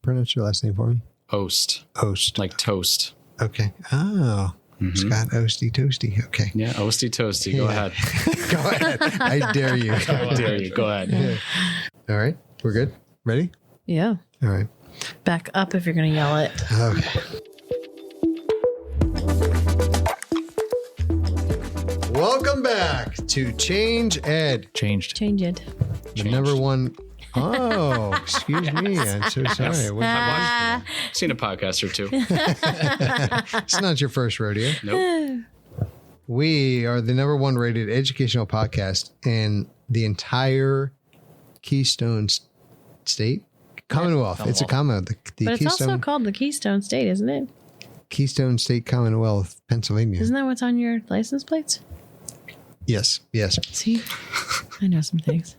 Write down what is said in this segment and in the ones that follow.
pronounce your last name for me? Oste. Oste. Like toast. Okay. Oh, Scott Oste Toasty. Okay. Yeah, Oste Toasty. Go ahead. Go ahead. I dare you. I dare you. Go ahead. Yeah. All right. We're good? Ready? Yeah. All right. Back up if you're going to yell it. Okay. Welcome back to Change Ed. Changed. Change it. The number one. Oh, excuse me. I'm so sorry. I've seen a podcast or two. It's not your first rodeo. Nope. We are the number one rated educational podcast in the entire Keystone State Commonwealth. It's a Commonwealth. The But it's Keystone, also called the Keystone State, isn't it? Keystone State Commonwealth, Pennsylvania. Isn't that what's on your license plates? Yes. Yes. See? I know some things.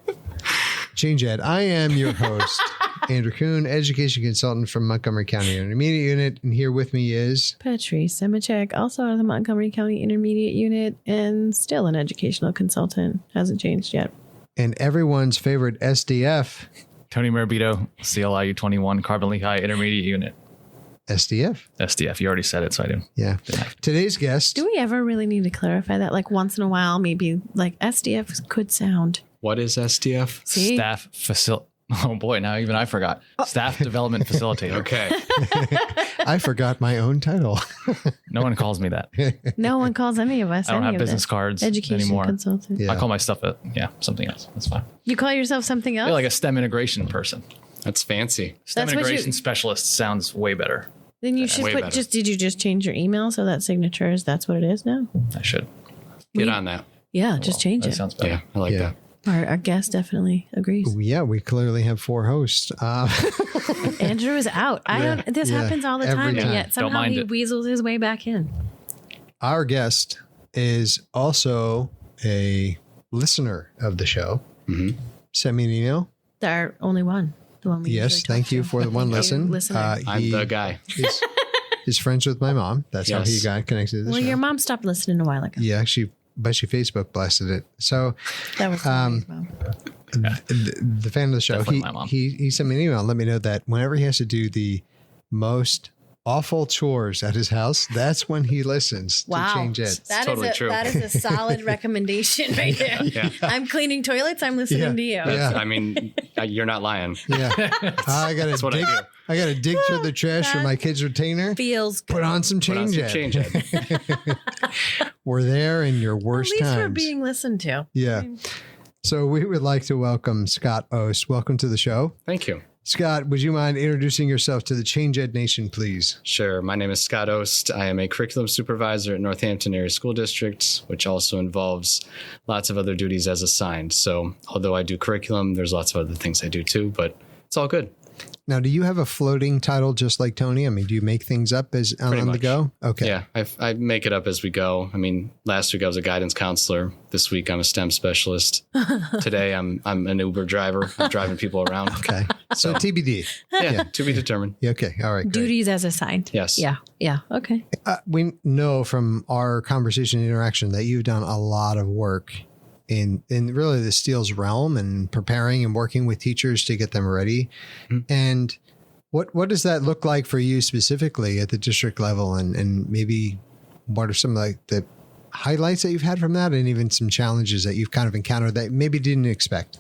Change Ed. I am your host, Andrew Kuhn, education consultant from Montgomery County Intermediate Unit. And here with me is Patrice Semichek, also out of the Montgomery County Intermediate Unit and still an educational consultant. Hasn't changed yet. and everyone's favorite SDF. Tony Marabito, CLIU 21, Carbon Lehigh Intermediate Unit. SDF. SDF. You already said it, so I didn't. Yeah. Today's guest. Do we ever really need to clarify that? Like once in a while, maybe like SDF could sound. What is SDF? See? Staff facil. Oh boy, now even I forgot. Staff Development Facilitator. Okay. I forgot my own title. No one calls me that. No one calls any of us. I don't any have of business this. cards Education anymore. consultant. Yeah. I call my stuff something else. That's fine. You call yourself something else? I feel like a STEM integration person. That's fancy. STEM That's what integration you- specialist sounds way better. Then you should way put better. did you just change your email so that signature is that's what it is now? I should. Get on that. Yeah, just change That it. sounds better. Yeah, I like Yeah. that. Our guest definitely agrees. Yeah, we clearly have 4 hosts. Andrew is out. This yeah, happens all the every time, time. and yet Don't somehow mind he it. weasels his way back in. Our guest is also a listener of the show. Mm-hmm. Send me an email. Our only one. The one we Yes, usually thank talk you to. for the one Thank you, listen. listener. I'm the guy. He's friends with my mom. That's how he Yes. got connected to the Well, show. your mom stopped listening a while ago. Yeah, actually, but she Facebook blasted it. So That was Mary's mom. the fan of the show, Definitely my mom. he sent me an email and let me know that whenever he has to do the most awful chores at his house, that's when he listens to Change Ed. That totally is true. That is a solid recommendation right there. Yeah. I'm cleaning toilets. I'm listening to you. Yeah. I mean, you're not lying. Yeah, I gotta That's what I dig. do. I gotta dig through the trash for my kids' retainer. Feels good. Put on some Put on Change some Ed. Change Ed. We're there in your At worst least we're times. being listened to. Yeah. So we would like to welcome Scott Oste. Welcome to the show. Thank you. Scott, would you mind introducing yourself to the Change Ed Nation, please? Sure. My name is Scott Oste. I am a curriculum supervisor at Northampton Area School District, which also involves lots of other duties as assigned. So although I do curriculum, there's lots of other things I do too, but it's all good. Now, do you have a floating title just like Tony? I mean, do you make things up as on the much. go? Okay. Yeah, I make it up as we go. I mean, last week I was a guidance counselor. This week I'm a STEM specialist. Today I'm an Uber driver. I'm driving people around. Okay. So TBD. Yeah, to be determined. Yeah, okay. All right. Great. Duties as assigned. Yes. Yeah. Yeah. Okay. We know from our conversation and interaction that you've done a lot of work in really the Steele's realm and preparing and working with teachers to get them ready. Mm-hmm. And what does that look like for you specifically at the district level? And maybe what are some like the highlights that you've had from that, and even some challenges that you've kind of encountered that maybe didn't expect?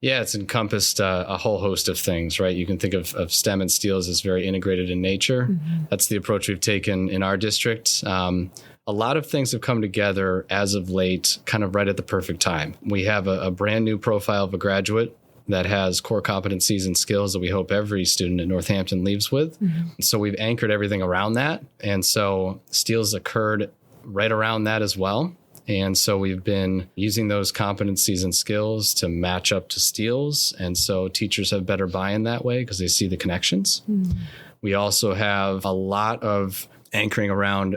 Yeah, it's encompassed a whole host of things, right? You can think of STEM and Steele's as very integrated in nature. Mm-hmm. That's the approach we've taken in our district. A lot of things have come together as of late, kind of right at the perfect time. We have a brand new profile of a graduate that has core competencies and skills that we hope every student at Northampton leaves with. Mm-hmm. So we've anchored everything around that. And so Steele's occurred right around that as well. And so we've been using those competencies and skills to match up to Steele's. And so teachers have better buy-in that way because they see the connections. We also have a lot of anchoring around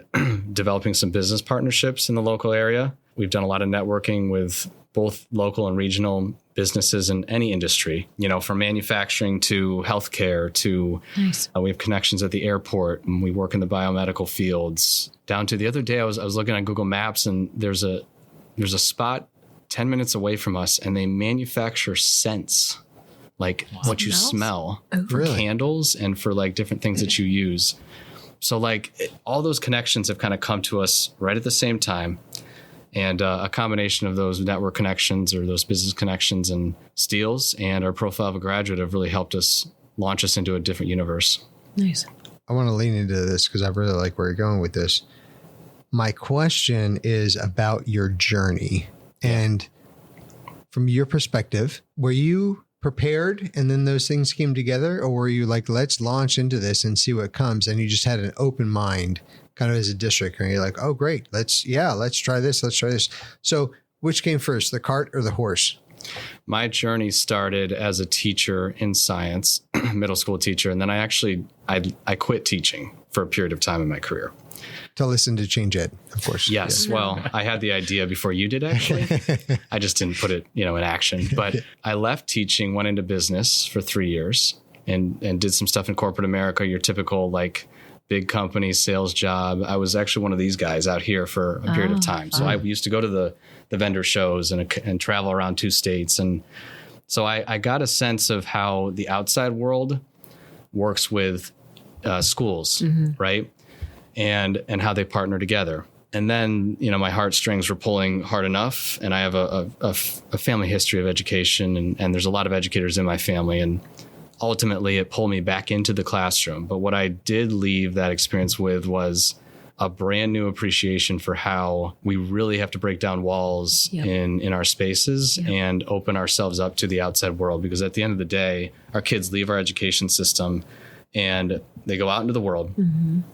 developing some business partnerships in the local area. We've done a lot of networking with both local and regional businesses in any industry, from manufacturing to healthcare to Nice. we have connections at the airport, and we work in the biomedical fields. Down to the other day, I was looking on Google Maps, and there's a spot 10 minutes away from us, and they manufacture scents, like what you smell for Really? candles and for like different things that you use. So like all those connections have kind of come to us right at the same time. And a combination of those network connections or those business connections and Steels and our profile of a graduate have really helped us launch us into a different universe. Nice. I want to lean into this because I really like where you're going with this. My question is about your journey. And from your perspective, were you prepared and then those things came together? Or were you like, let's launch into this and see what comes? And you just had an open mind kind of as a district and you're like, oh, great. Let's try this. Let's try this. So which came first, the cart or the horse? My journey started as a teacher in science, middle school teacher. And then I quit teaching for a period of time in my career. To listen to Change Ed, of course. Yes. Yeah. Well, I had the idea before you did, actually. I just didn't put it, in action. But I left teaching, went into business for 3 years and did some stuff in corporate America, your typical like big company sales job. I was actually one of these guys out here for a period of time. So I used to go to the vendor shows and travel around 2 states. And so I got a sense of how the outside world works with schools, right? And how they partner together. And then, my heartstrings were pulling hard enough. And I have a family history of education and there's a lot of educators in my family. And ultimately it pulled me back into the classroom. But what I did leave that experience with was a brand new appreciation for how we really have to break down walls in our spaces and open ourselves up to the outside world. Because at the end of the day, our kids leave our education system and they go out into the world.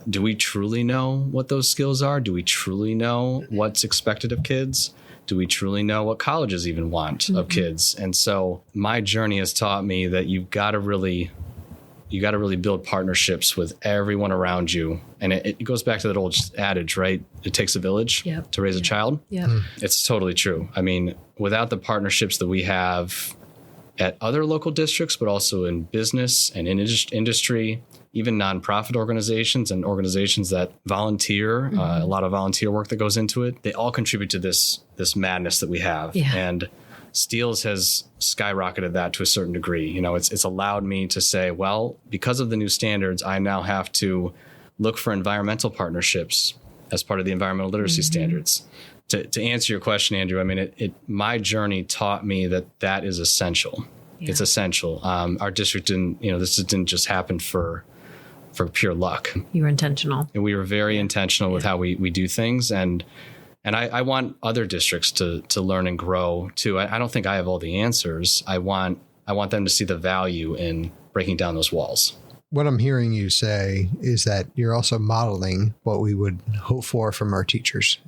Do we truly know what those skills are? Do we truly know what's expected of kids? Do we truly know what colleges even want of kids? And so my journey has taught me that you got to really build partnerships with everyone around you. And it goes back to that old adage, right? It takes a village to raise a child. It's totally true. I mean, without the partnerships that we have at other local districts, but also in business and in industry, even nonprofit organizations and organizations that volunteer, a lot of volunteer work that goes into it, they all contribute to this madness that we have. And Steels has skyrocketed that to a certain degree. It's allowed me to say, well, because of the new standards, I now have to look for environmental partnerships as part of the environmental literacy standards. To answer your question, Andrew, I mean, my journey taught me that is essential. It's essential. Our district this didn't just happen for pure luck. You were intentional. And we were very intentional with how we do things. And I want other districts to learn and grow too. I don't think I have all the answers. I want them to see the value in breaking down those walls. What I'm hearing you say is that you're also modeling what we would hope for from our teachers.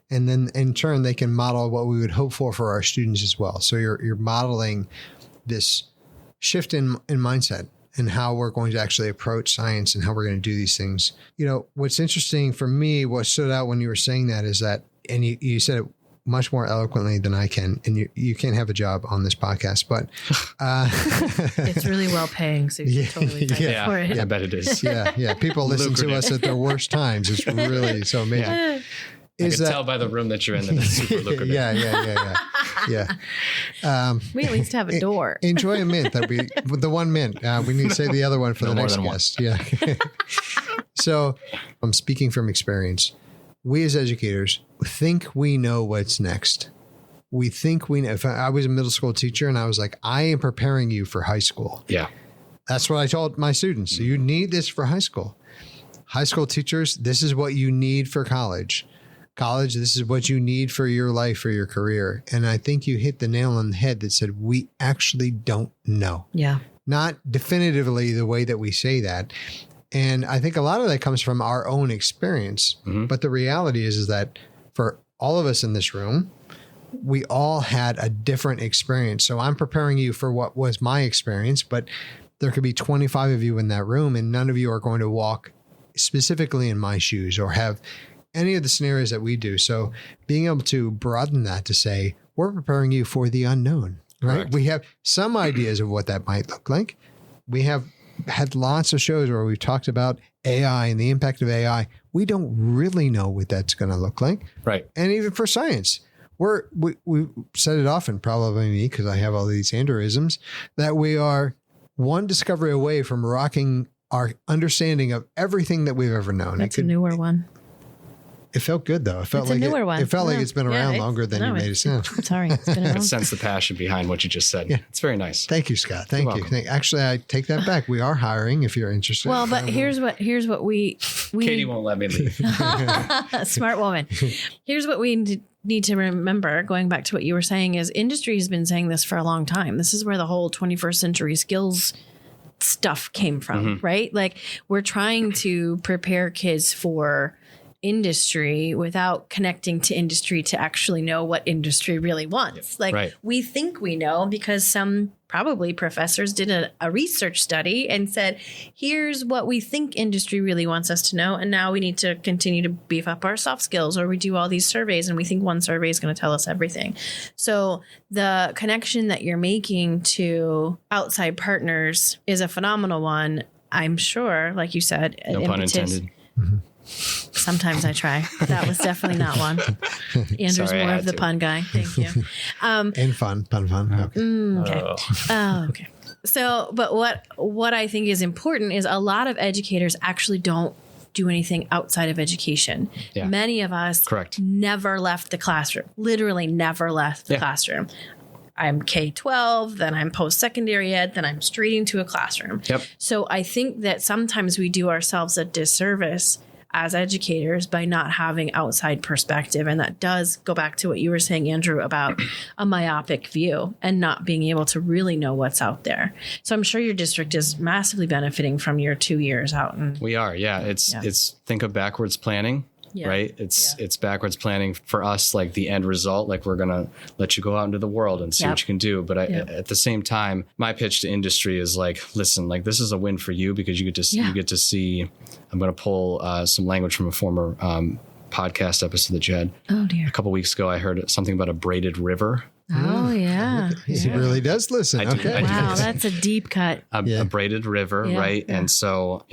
And then in turn, they can model what we would hope for our students as well. So you're modeling this shift in mindset and how we're going to actually approach science and how we're going to do these things. What's interesting for me, what stood out when you were saying that is that, and you said it much more eloquently than I can, and you can't have a job on this podcast, but it's really well paying, so you should totally pay for it. I bet it is. Yeah. People listen to us at their worst times. It's really so amazing. I can tell by the room that you're in that it's super lucrative. Yeah. We at least have a door. Enjoy a mint. The one mint. We need to say the other one for the next guest. Yeah. So I'm speaking from experience. We as educators think we know what's next. We think we know. If I was a middle school teacher and I was like, I am preparing you for high school. Yeah. That's what I told my students. So you need this for high school. High school teachers, this is what you need for college. College, this is what you need for your life, for your career. And I think you hit the nail on the head that said, we actually don't know. Yeah. Not definitively the way that we say that. And I think a lot of that comes from our own experience. But the reality is that for all of us in this room, we all had a different experience. So I'm preparing you for what was my experience, but there could be 25 of you in that room and none of you are going to walk specifically in my shoes or have any of the scenarios that we do. So being able to broaden that to say, we're preparing you for the unknown, right? Correct. We have some ideas of what that might look like. We have had lots of shows where we've talked about AI and the impact of AI. We don't really know what that's going to look like. Right. And even for science, we said it often, probably me, because I have all these Andrewisms, that we are one discovery away from rocking our understanding of everything that we've ever known. That's a newer one. It felt good though. It felt It's like a newer one. It felt like it's been around longer than you made it sound. Sorry, it's been I around. sense the passion behind what you just said. Yeah. It's very nice. Thank you, Scott. Thank you. Actually, I take that back. We are hiring if you're interested. Well, but here's what we Katie won't let me leave. smart woman. Here's what we need to remember, going back to what you were saying, is industry has been saying this for a long time. This is where the whole 21st century skills stuff came from, right? Like, we're trying to prepare kids for industry without connecting to industry to actually know what industry really wants. Like, we think we know because some probably professors did a research study and said, here's what we think industry really wants us to know. And now we need to continue to beef up our soft skills, or we do all these surveys and we think one survey is going to tell us everything. So the connection that you're making to outside partners is a phenomenal one. I'm sure, like you said, No pun intended. Sometimes I try, but that was definitely not one. Andrew's Sorry, more of the pun guy. Thank you. And fun. Okay. Okay. Okay. So, but what I think is important is a lot of educators actually don't do anything outside of education. Yeah. Many of us never left the classroom, literally never left the classroom. I'm K-12, then I'm post-secondary ed, then I'm straight into a classroom. Yep. So I think that sometimes we do ourselves a disservice as educators by not having outside perspective. And that does go back to what you were saying, Andrew, about a myopic view and not being able to really know what's out there. So I'm sure your district is massively benefiting from your 2 years out. And we are. Yeah. It's think of backwards planning. Yeah. Right. It's backwards planning for us, like the end result, like we're going to let you go out into the world and see what you can do. But at the same time, my pitch to industry is like, listen, like this is a win for you because you get to see, I'm going to pull some language from a former podcast episode that you had a couple weeks ago. I heard something about a braided river. Oh, yeah. He really does listen. Okay. Wow, that's a deep cut. A braided river, right? Yeah. And so,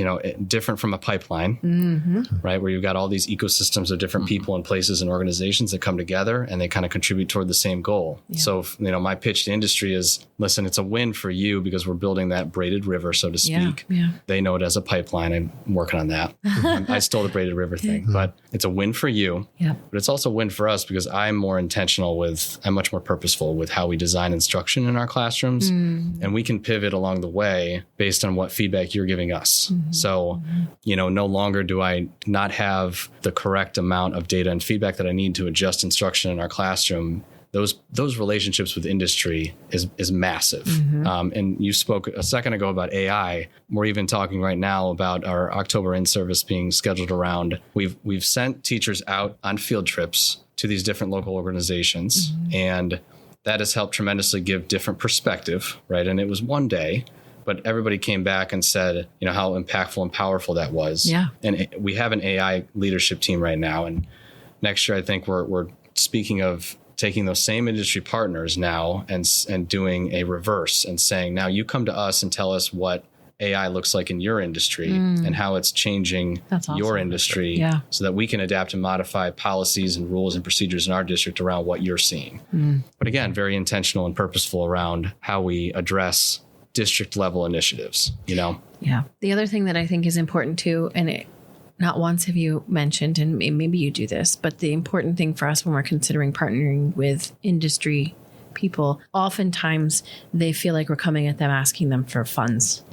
different from a pipeline, right? Where you've got all these ecosystems of different people and places and organizations that come together and they kind of contribute toward the same goal. Yeah. So, my pitch to industry is, listen, it's a win for you because we're building that braided river, so to speak. Yeah. They know it as a pipeline. I'm working on that. I stole the braided river thing, but it's a win for you. Yeah. But it's also a win for us because I'm more intentional I'm much more purposeful with how we design instruction in our classrooms. And we can pivot along the way based on what feedback you're giving us. So, no longer do I not have the correct amount of data and feedback that I need to adjust instruction in our classroom. Those relationships with industry is massive. And you spoke a second ago about AI. We're even talking right now about our October in-service being scheduled around. We've sent teachers out on field trips to these different local organizations, and that has helped tremendously give different perspective, right? And it was one day, but everybody came back and said, how impactful and powerful that was. Yeah. And we have an AI leadership team right now. And next year, I think we're speaking of taking those same industry partners now and doing a reverse and saying, now you come to us and tell us what AI looks like in your industry and how it's changing your industry so that we can adapt and modify policies and rules and procedures in our district around what you're seeing. But again, very intentional and purposeful around how we address district level initiatives, Yeah. The other thing that I think is important too, and not once have you mentioned, and maybe you do this, but the important thing for us when we're considering partnering with industry people, oftentimes they feel like we're coming at them asking them for funds.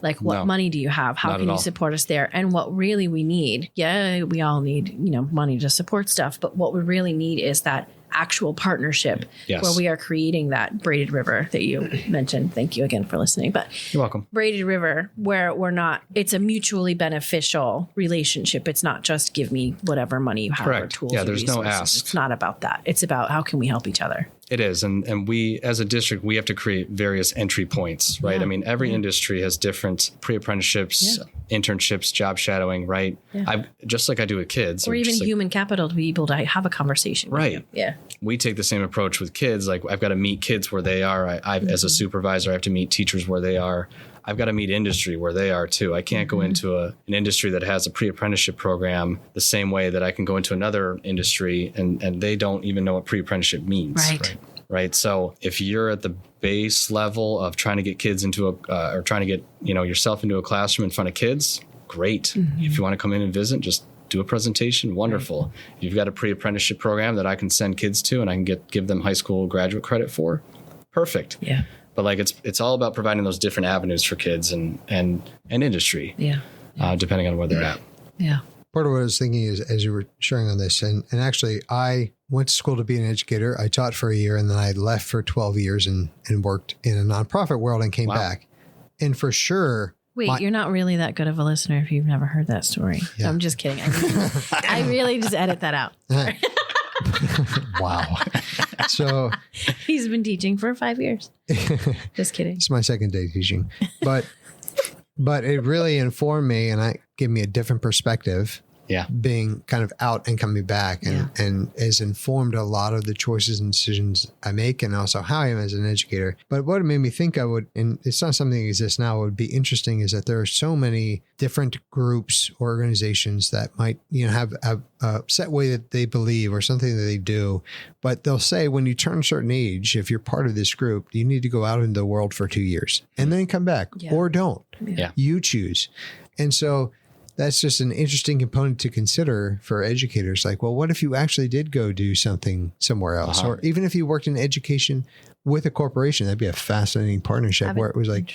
Like, what money do you have? How can you support us there? And what really we need, we all need, money to support stuff. But what we really need is that actual partnership where we are creating that braided river that you mentioned. Thank you again for listening. But you're welcome. Braided river where it's a mutually beneficial relationship. It's not just give me whatever money you have or tools. Yeah, there's no ask. It's not about that. It's about how can we help each other. It is. And we, as a district, we have to create various entry points, right? Yeah. I mean, every industry has different pre-apprenticeships, internships, job shadowing, right? Yeah. Just like I do with kids. Or even human capital to be able to have a conversation with you. Yeah. We take the same approach with kids. Like, I've got to meet kids where they are. As a supervisor, I have to meet teachers where they are. I've got to meet industry where they are too. I can't go into an industry that has a pre-apprenticeship program the same way that I can go into another industry and they don't even know what pre-apprenticeship means. Right. So if you're at the base level of trying to get kids into or trying to get, yourself into a classroom in front of kids, great. If you want to come in and visit, just do a presentation, wonderful. Right. If you've got a pre-apprenticeship program that I can send kids to and I can give them high school graduate credit for, perfect. Yeah. But like it's all about providing those different avenues for kids and industry. Depending on where they're at. Yeah. Part of what I was thinking is, as you were sharing on this, and actually I went to school to be an educator. I taught for a year and then I left for 12 years and worked in a nonprofit world and came back. And for sure. Wait, you're not really that good of a listener if you've never heard that story. Yeah. I'm just kidding. I really just edit that out. Wow. So he's been teaching for 5 years. Just kidding. It's my second day teaching. But it really informed me and gave me a different perspective. Yeah. Being kind of out and coming back and has informed a lot of the choices and decisions I make and also how I am as an educator. But what it made me think and it's not something that exists now, would be interesting is that there are so many different groups or organizations that might, have a set way that they believe or something that they do. But they'll say when you turn a certain age, if you're part of this group, you need to go out into the world for 2 years and then come back or don't. Yeah. You choose. And so that's just an interesting component to consider for educators. Like, well, what if you actually did go do something somewhere else? Or even if you worked in education with a corporation, that'd be a fascinating partnership where it was like,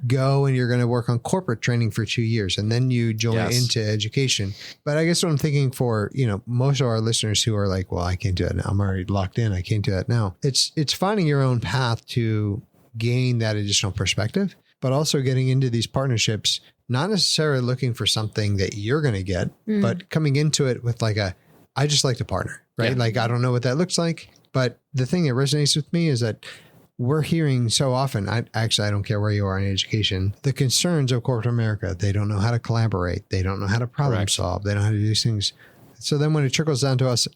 go and you're going to work on corporate training for 2 years and then you join into education. But I guess what I'm thinking for, most of our listeners who are like, well, I can't do that now. I'm already locked in. I can't do that now. It's finding your own path to gain that additional perspective, but also getting into these partnerships, not necessarily looking for something that you're going to get, but coming into it with I just like to partner, right? Yeah. Like, I don't know what that looks like, but the thing that resonates with me is that we're hearing so often, I don't care where you are in education, the concerns of corporate America. They don't know how to collaborate. They don't know how to problem solve. They don't know how to do these things. So then when it trickles down to us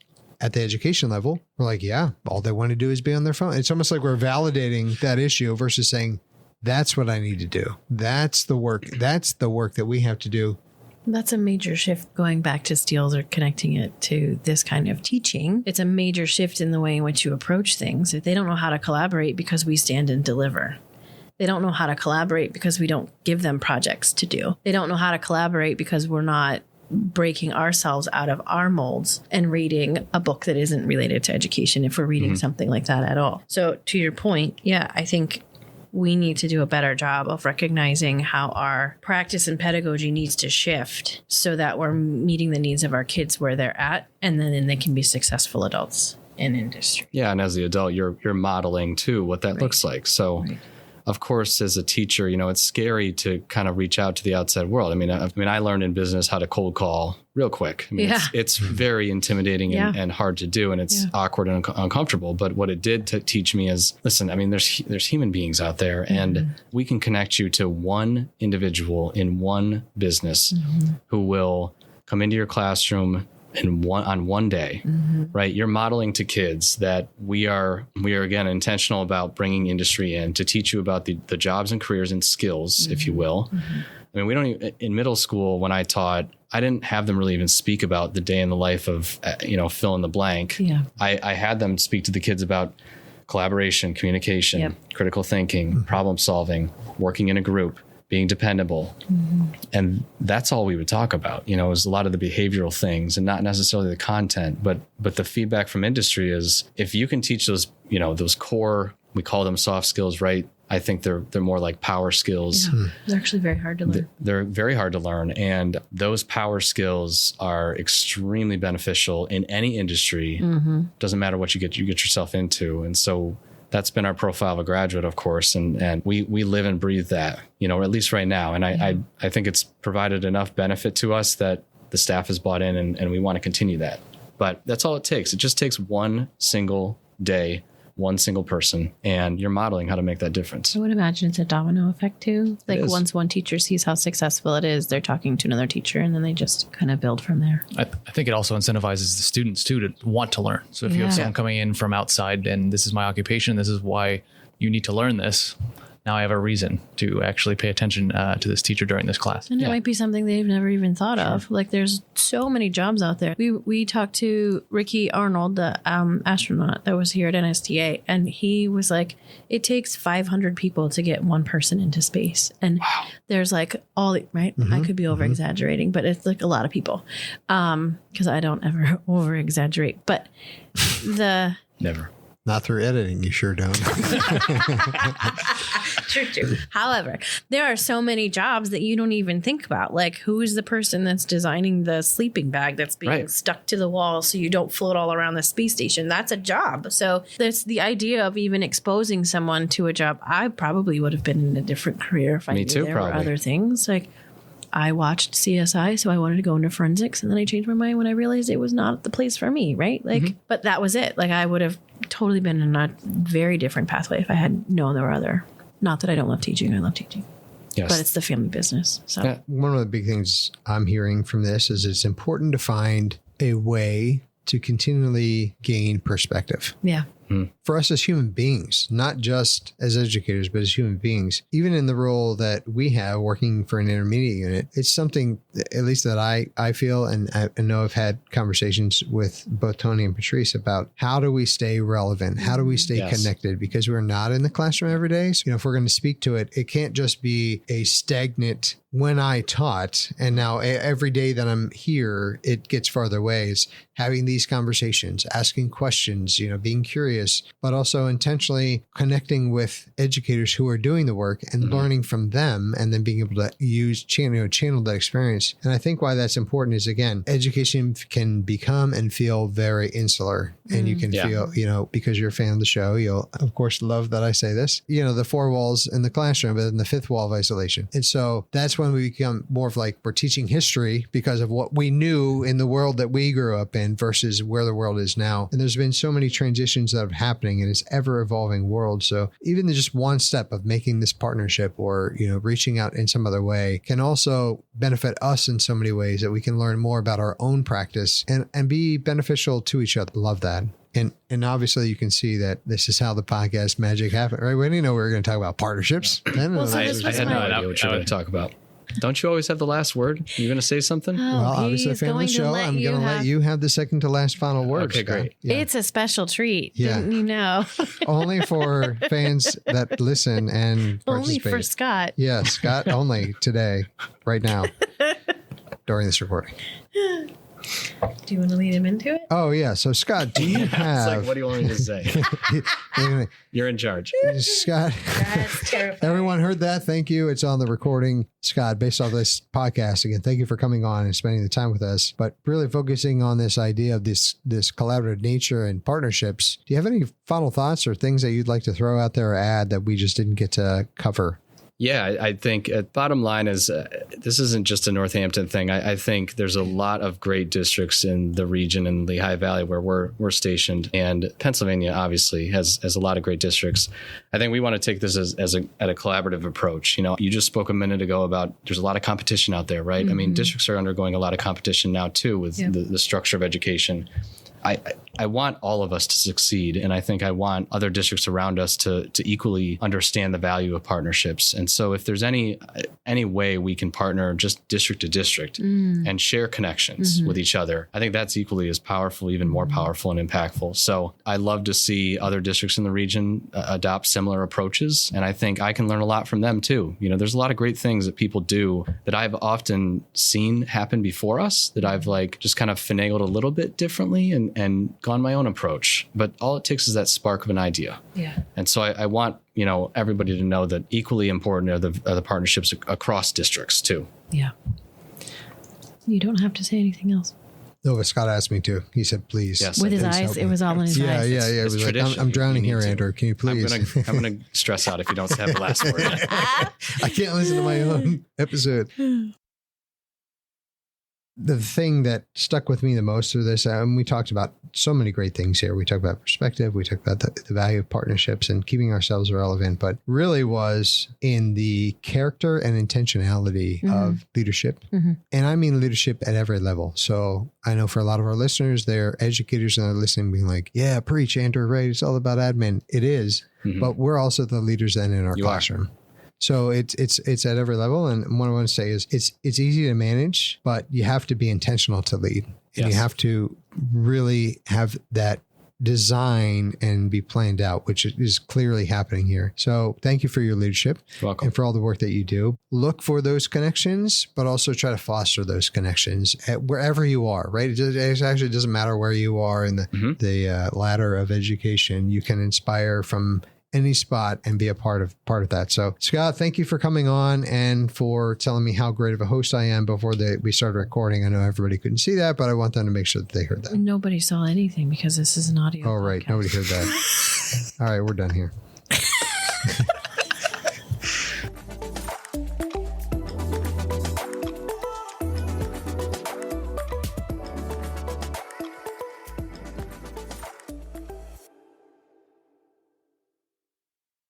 at the education level, we're like, all they want to do is be on their phone. It's almost like we're validating that issue versus saying, that's what I need to do. That's the work. That's the work that we have to do. That's a major shift going back to Steels or connecting it to this kind of teaching. It's a major shift in the way in which you approach things. If they don't know how to collaborate because we stand and deliver. They don't know how to collaborate because we don't give them projects to do. They don't know how to collaborate because we're not breaking ourselves out of our molds and reading a book that isn't related to education if we're reading something like that at all. So to your point, I think we need to do a better job of recognizing how our practice and pedagogy needs to shift so that we're meeting the needs of our kids where they're at, and then they can be successful adults in industry. Yeah, and as the adult, you're modeling too what that looks like. So of course, as a teacher, it's scary to kind of reach out to the outside world. I mean, I learned in business how to cold call real quick. I mean, it's very intimidating and hard to do, and it's awkward and uncomfortable. But what it did to teach me is, listen, I mean, there's human beings out there, and we can connect you to one individual in one business who will come into your classroom on one day, right? You're modeling to kids that we are again intentional about bringing industry in to teach you about the jobs and careers and skills, if you will. I mean, we don't even, in middle school when I taught, I didn't have them really even speak about the day in the life of, fill in the blank. I had them speak to the kids about collaboration, communication, critical thinking, problem solving, working in a group, being dependable. And that's all we would talk about, is a lot of the behavioral things and not necessarily the content, but the feedback from industry is if you can teach those, those core, we call them soft skills, right? I think they're more like power skills. They're actually very hard to learn. They're very hard to learn. And those power skills are extremely beneficial in any industry. Doesn't matter what you get yourself into. And so that's been our profile of a graduate, of course, and we live and breathe that, or at least right now. And I think it's provided enough benefit to us that the staff has bought in, and we want to continue that. But that's all it takes. It just takes one single day, one single person, and you're modeling how to make that difference. I would imagine it's a domino effect too. Like once one teacher sees how successful it is, they're talking to another teacher, and then they just kind of build from there. I think it also incentivizes the students too to want to learn. So if you have someone coming in from outside and this is my occupation, this is why you need to learn this, now I have a reason to actually pay attention to this teacher during this class. And it might be something they've never even thought of. Like there's so many jobs out there. We talked to Ricky Arnold, the astronaut that was here at NSTA, and he was like, it takes 500 people to get one person into space. And there's like right? I could be over exaggerating, but it's like a lot of people. Because I don't ever over exaggerate. But Never. Not through editing, you sure don't. True. However, there are so many jobs that you don't even think about. Like, who is the person that's designing the sleeping bag that's being stuck to the wall so you don't float all around the space station? That's a job. So that's the idea of even exposing someone to a job. I probably would have been in a different career if I knew there were other things. Like, I watched CSI, so I wanted to go into forensics, and then I changed my mind when I realized it was not the place for me, right? Like, but that was it. Like, I would have totally been in a very different pathway if I had known there were other. Not that I don't love teaching. I love teaching. Yes. But it's the family business. So one of the big things I'm hearing from this is it's important to find a way to continually gain perspective. Yeah. For us as human beings, not just as educators, but as human beings, even in the role that we have working for an intermediate unit, it's something, at least that I feel, and I know I've had conversations with both Tony and Patrice about how do we stay relevant? How do we stay connected? Because we're not in the classroom every day. So, if we're going to speak to it, it can't just be a stagnant when I taught, and now every day that I'm here, it gets farther away. It's having these conversations, asking questions, being curious, but also intentionally connecting with educators who are doing the work and learning from them, and then being able to channel that experience. And I think why that's important is, again, education can become and feel very insular. And you can feel, because you're a fan of the show, you'll of course love that I say this, the four walls in the classroom, but then the fifth wall of isolation. And so that's when we become more of like, we're teaching history because of what we knew in the world that we grew up in versus where the world is now. And there's been so many transitions that are happening in this ever evolving world. So even just one step of making this partnership or, reaching out in some other way can also benefit us in so many ways that we can learn more about our own practice and be beneficial to each other. Love that. And obviously you can see that this is how the podcast magic happened, right? We didn't know we were going to talk about partnerships. I had no idea what you were going to talk about. Don't you always have the last word? You going to say something? Well, obviously, family show. I'm going to let you have the second to last final word. Okay, great. Yeah. It's a special treat. Yeah. Didn't you know? Only for fans that listen and participate. Only for Scott. Yeah, Scott only today, right now, during this recording. Do you want to lead him into it? Oh, yeah. So, Scott, do you have... It's like, what do you want me to say? You're in charge. Scott, that's terrifying. Everyone heard that. Thank you. It's on the recording. Scott, based off this podcast, again, thank you for coming on and spending the time with us. But really focusing on this idea of this collaborative nature and partnerships, do you have any final thoughts or things that you'd like to throw out there or add that we just didn't get to cover? Yeah, I think bottom line is this isn't just a Northampton thing. I think there's a lot of great districts in the region in Lehigh Valley where we're stationed, and Pennsylvania obviously has a lot of great districts. I think we want to take this at a collaborative approach. You just spoke a minute ago about there's a lot of competition out there, right? Mm-hmm. I mean, districts are undergoing a lot of competition now too with the structure of education. I want all of us to succeed, and I think I want other districts around us to equally understand the value of partnerships. And so if there's any way we can partner just district to district and share connections with each other, I think that's equally as powerful, even more powerful and impactful. So I love to see other districts in the region adopt similar approaches, and I think I can learn a lot from them too. There's a lot of great things that people do that I've often seen happen before us that I've just kind of finagled a little bit differently and gone my own approach. But all it takes is that spark of an idea. Yeah. And so I want, everybody to know that equally important are the partnerships across districts too. Yeah. You don't have to say anything else. No, but Scott asked me to. He said, please. Yes, with his eyes. It was all in his eyes. Yeah. It was like, I'm drowning here, Andrew. Can you please? I'm going to stress out if you don't have the last word. I can't listen to my own episode. The thing that stuck with me the most through this, we talked about so many great things here. We talked about perspective. We talked about the value of partnerships and keeping ourselves relevant, but really was in the character and intentionality of leadership. Mm-hmm. And I mean leadership at every level. So I know for a lot of our listeners, they're educators and they're listening being like, yeah, preach, Andrew, right? It's all about admin. It is. but we're also the leaders then in our You are. classroom. So it's at every level. And what I want to say is it's easy to manage, but you have to be intentional to lead. And you have to really have that design and be planned out, which is clearly happening here. So thank you for your leadership. You're welcome. And for all the work that you do. Look for those connections, but also try to foster those connections at wherever you are, right? It actually doesn't matter where you are in the ladder of education. You can inspire from any spot and be a part of that. So Scott, thank you for coming on and for telling me how great of a host I am before we started recording. I know everybody couldn't see that, but I want them to make sure that they heard that. Nobody saw anything because this is an audio. Oh, right. podcast. Nobody heard that. All right. We're done here.